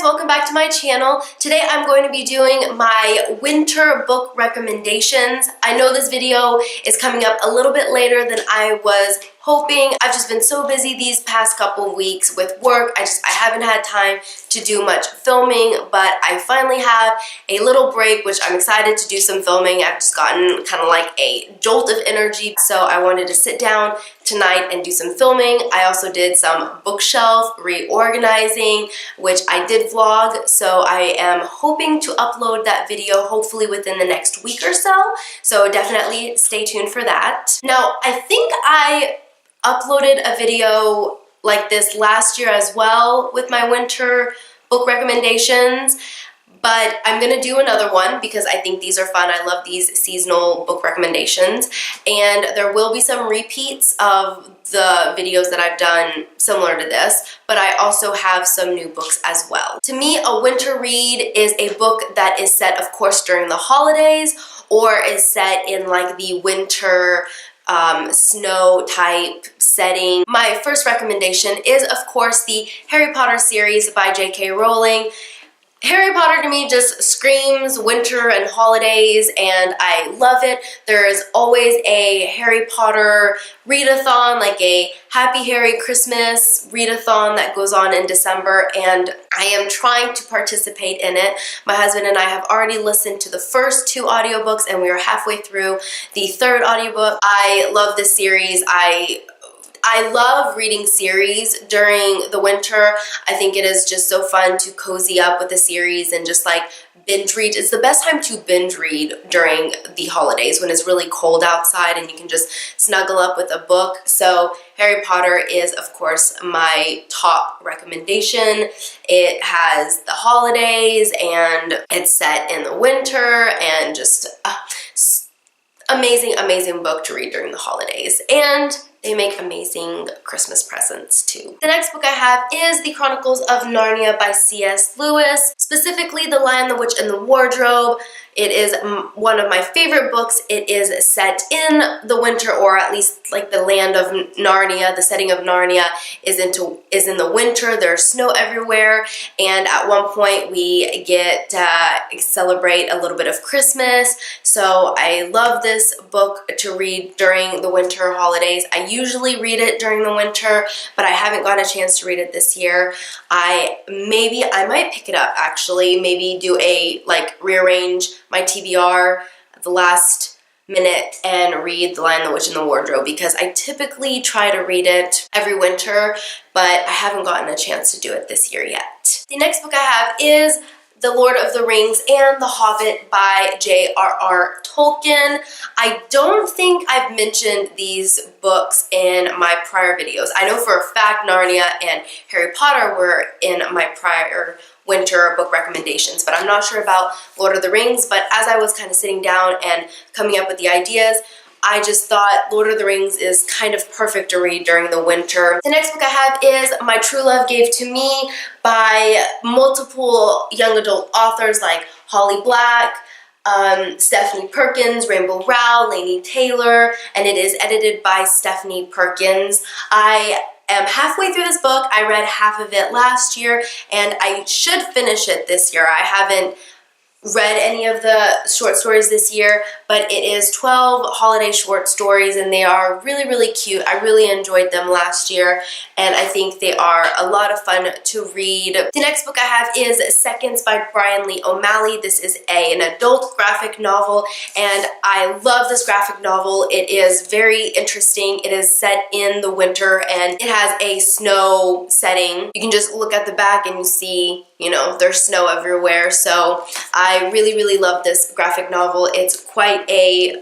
guys, welcome back to my channel. Today I'm going to be doing my winter book recommendations. I know this video is coming up a little bit later than I was hoping. I've just been so busy these past couple weeks with work. I haven't had time to do much filming, but I finally have a little break, which I'm excited to do some filming. I've just gotten kind of like a jolt of energy, so I wanted to sit down tonight and do some filming. I also did some bookshelf reorganizing, which I did vlog, so I am hoping to upload that video hopefully within the next week or so. So definitely stay tuned for that. Now, I think I uploaded a video like this last year as well with my winter book recommendations, but I'm gonna do another one because I think these are fun. I love these seasonal book recommendations, and there will be some repeats of the videos that I've done similar to this, but I also have some new books as well. To me, a winter read is a book that is set, of course, during the holidays or is set in like the winter snow type setting. My first recommendation is, of course, the Harry Potter series by J.K. Rowling. Harry Potter to me just screams winter and holidays, and I love it. There is always a Harry Potter readathon, like a Happy Harry Christmas readathon that goes on in December, and I am trying to participate in it. My husband and I have already listened to the first 2 audiobooks, and we are halfway through the 3rd audiobook. I love this series. I love reading series during the winter. I think it is just so fun to cozy up with a series and just like binge read. It's the best time to binge read during the holidays when it's really cold outside and you can just snuggle up with a book. So Harry Potter is, of course, my top recommendation. It has the holidays and it's set in the winter and just amazing, amazing book to read during the holidays. And they make amazing Christmas presents too. The next book I have is The Chronicles of Narnia by C.S. Lewis, specifically The Lion, the Witch, and the Wardrobe. It is one of my favorite books. It is set in the winter, or at least like the land of Narnia. The setting of Narnia is in the winter. There's snow everywhere, and at one point we get celebrate a little bit of Christmas. So I love this book to read during the winter holidays. I usually read it during the winter, but I haven't got a chance to read it this year. I might pick it up actually, maybe do a rearrange my TBR at the last minute and read The Lion, the Witch, and the Wardrobe, because I typically try to read it every winter, but I haven't gotten a chance to do it this year yet. The next book I have is The Lord of the Rings and The Hobbit by J.R.R. Tolkien. I don't think I've mentioned these books in my prior videos. I know for a fact Narnia and Harry Potter were in my prior winter book recommendations, but I'm not sure about Lord of the Rings. But as I was kind of sitting down and coming up with the ideas, I just thought Lord of the Rings is kind of perfect to read during the winter. The next book I have is My True Love Gave to Me by multiple young adult authors like Holly Black, Stephanie Perkins, Rainbow Rowell, Laini Taylor, and it is edited by Stephanie Perkins. I am halfway through this book. I read half of it last year, and I should finish it this year. I haven't read any of the short stories this year, but it is 12 holiday short stories, and they are really, really cute. I really enjoyed them last year, and I think they are a lot of fun to read. The next book I have is Seconds by Brian Lee O'Malley. This is an adult graphic novel, and I love this graphic novel. It is very interesting. It is set in the winter, and it has a snow setting. You can just look at the back and you see, you know, there's snow everywhere. So I really, really love this graphic novel. It's quite a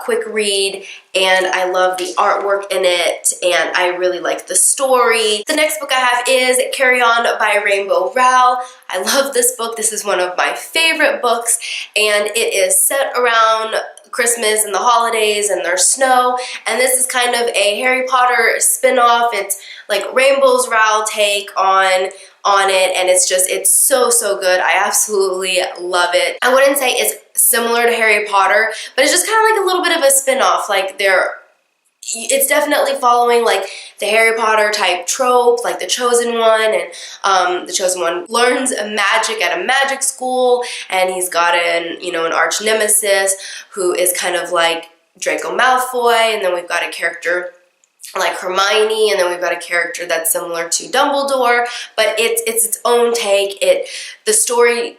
quick read, and I love the artwork in it, and I really like the story. The next book I have is Carry On by Rainbow Rowell. I love this book. This is one of my favorite books, and it is set around Christmas and the holidays, and there's snow, and this is kind of a Harry Potter spin-off. It's like Rainbow's Rowell take on it, and it's so good. I absolutely love it. I wouldn't say it's similar to Harry Potter, but it's just kind of like a little bit of a spin-off. Like they're it's definitely following like the Harry Potter type trope, like the Chosen One, and the Chosen One learns magic at a magic school, and he's got an arch nemesis who is kind of like Draco Malfoy, and then we've got a character like Hermione, and then we've got a character that's similar to Dumbledore, but it's its own take. The story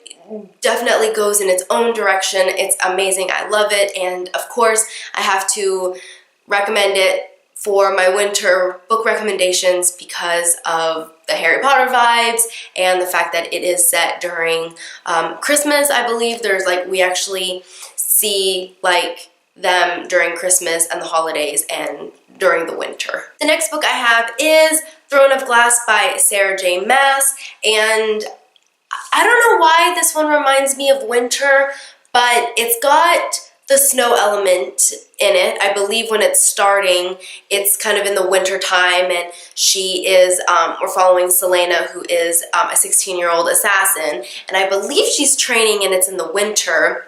definitely goes in its own direction. It's amazing. I love it, and of course I have to recommend it for my winter book recommendations because of the Harry Potter vibes and the fact that it is set during Christmas. I believe we actually see like them during Christmas and the holidays and during the winter. The next book I have is Throne of Glass by Sarah J. Maas, and I don't know why this one reminds me of winter, but it's got the snow element in it. I believe when it's starting, it's kind of in the winter time, and she is, we're following Selena, who is a 16-year-old assassin, and I believe she's training and it's in the winter.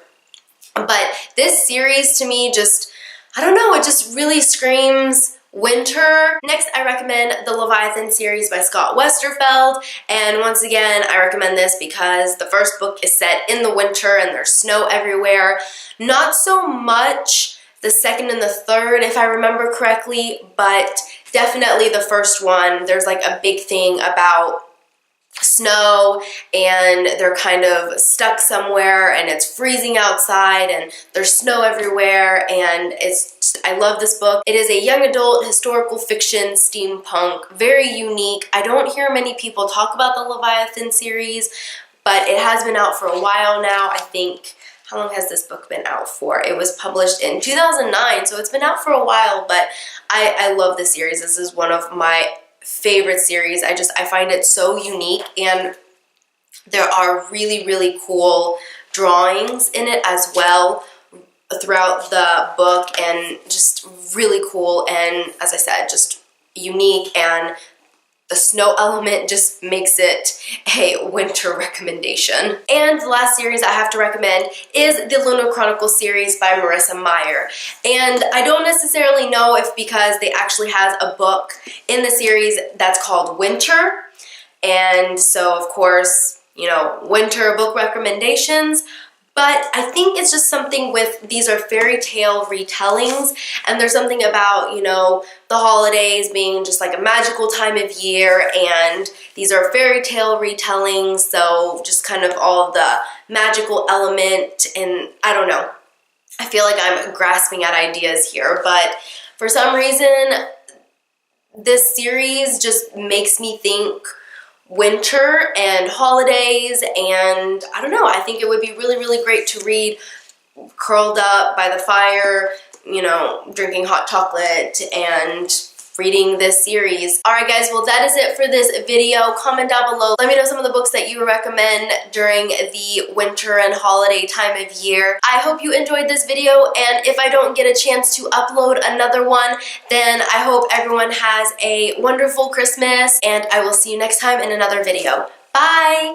But this series to me just, I don't know, it just really screams winter. Next, I recommend the Leviathan series by Scott Westerfeld, and once again, I recommend this because the first book is set in the winter and there's snow everywhere. Not so much the second and the third, if I remember correctly, but definitely the first one. There's like a big thing about snow, and they're kind of stuck somewhere and it's freezing outside and there's snow everywhere, and I love this book. It is a young adult historical fiction steampunk, very unique. I don't hear many people talk about the Leviathan series, but it has been out for a while now. I think, how long has this book been out for? It was published in 2009, so it's been out for a while, but I love this series. This is one of my favorite series. I find it so unique, and there are really, really cool drawings in it as well throughout the book, and just really cool, and as I said, just unique, and the snow element just makes it a winter recommendation. And the last series I have to recommend is the Lunar Chronicles series by Marissa Meyer. And I don't necessarily know if because they actually has a book in the series that's called Winter. And so, of course, winter book recommendations. But I think it's just something with, these are fairy tale retellings, and there's something about, the holidays being just like a magical time of year, and these are fairy tale retellings, so just kind of all of the magical element, and I don't know. I feel like I'm grasping at ideas here, but for some reason, this series just makes me think winter and holidays, and I don't know, I think it would be really, really great to read curled up by the fire, drinking hot chocolate and reading this series. Alright guys, well that is it for this video. Comment down below. Let me know some of the books that you recommend during the winter and holiday time of year. I hope you enjoyed this video, and if I don't get a chance to upload another one, then I hope everyone has a wonderful Christmas, and I will see you next time in another video. Bye!